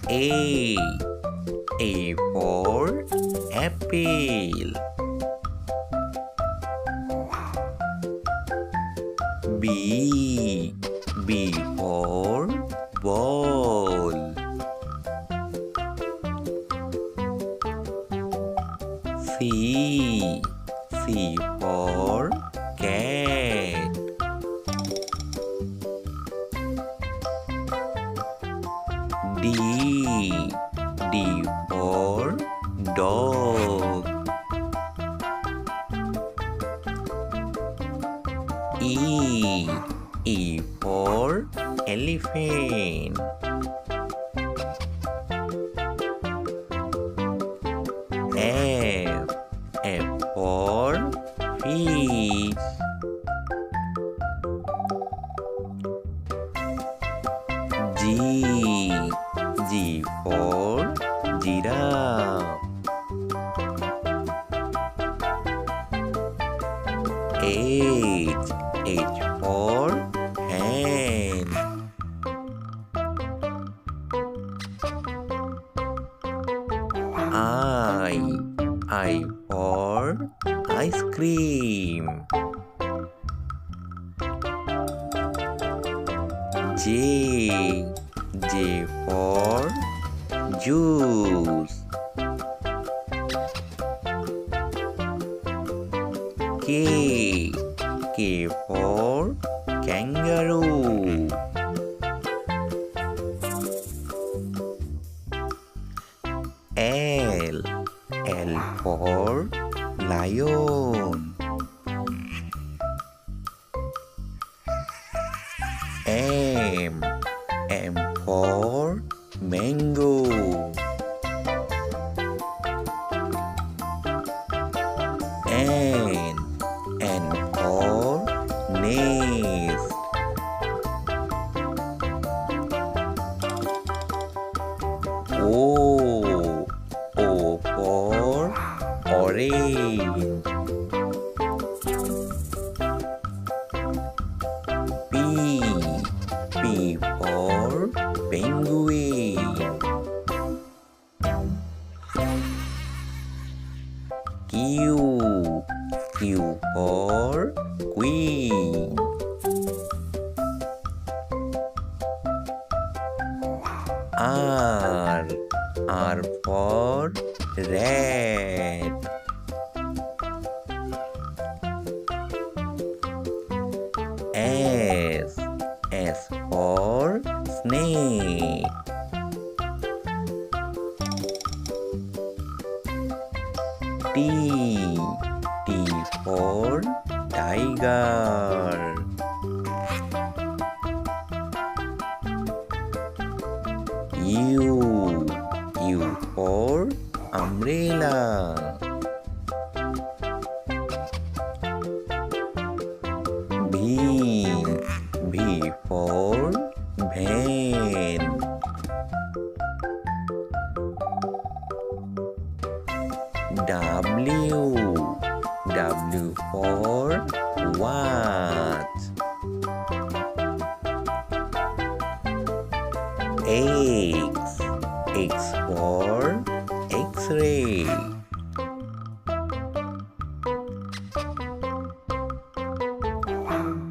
A. A for apple. B. B for ball. C. C for cat. D. D for dog. E. E for elephant. F. F for fish. G. G for giraffe. H. H for hen. I for ice cream. J. J for juice. K. K for kangaroo. L. L for lion. M. M for mango. N. N for nest. O. O for orange. P. P for penguin. Q. Q for queen. R. R for rat. S. S for snake. T. T for tiger. U. U for umbrella. B. B for van. W. W for watch. X. X for X-ray.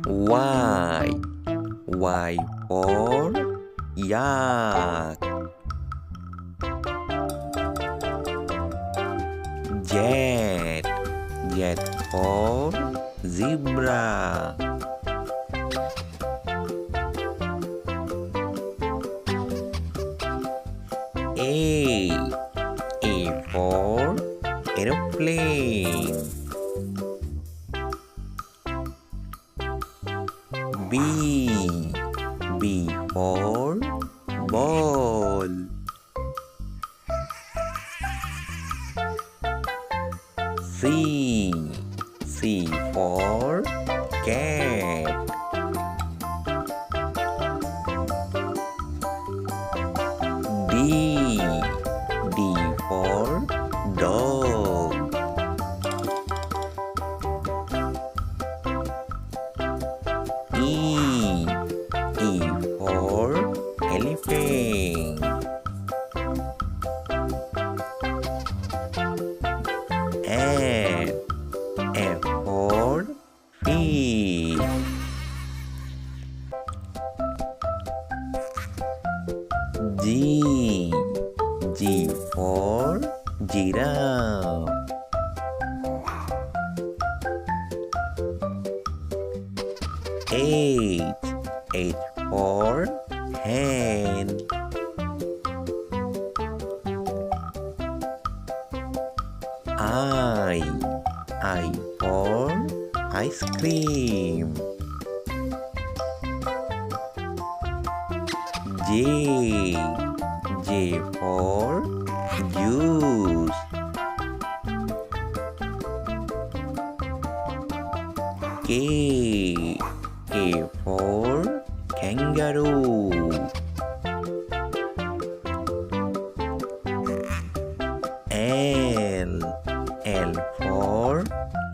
Y. Y for yak. Z. Z for zebra. A. A for aeroplane. B. B for ball. C. C for cat. D. D for dog. E. E for elephant. G. G for giraffe. H. H for hen. I. I for ice cream. J. J for juice. K. K for kangaroo. L. L for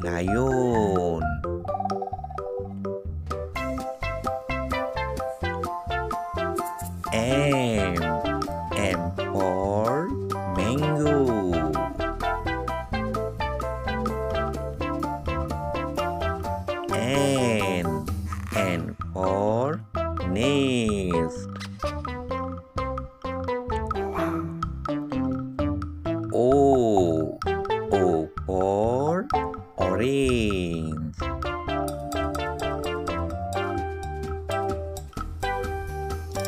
lion. M. M for mango. N. N for nest. O. O for orange.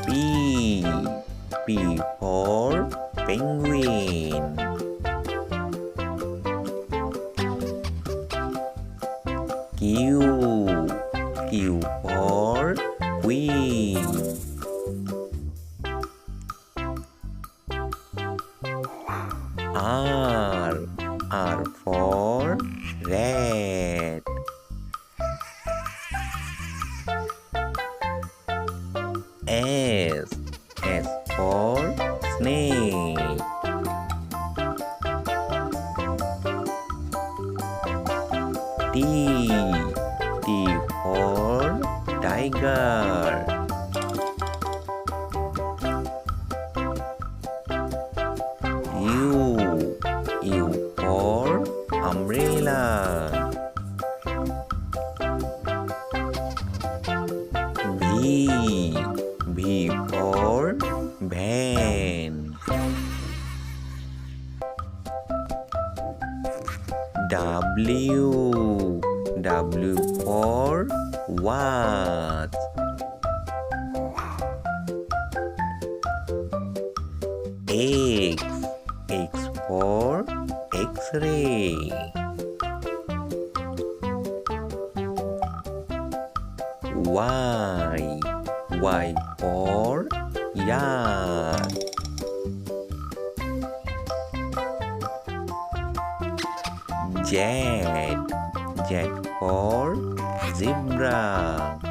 P. P for penguin. Q. Q for queen. R. R for rat. S. S for snake. T. T for tiger. U. U for umbrella. V. V for van. W. W for watch. X. X for X-ray. Y. Y for yard. Z. Z for zebra.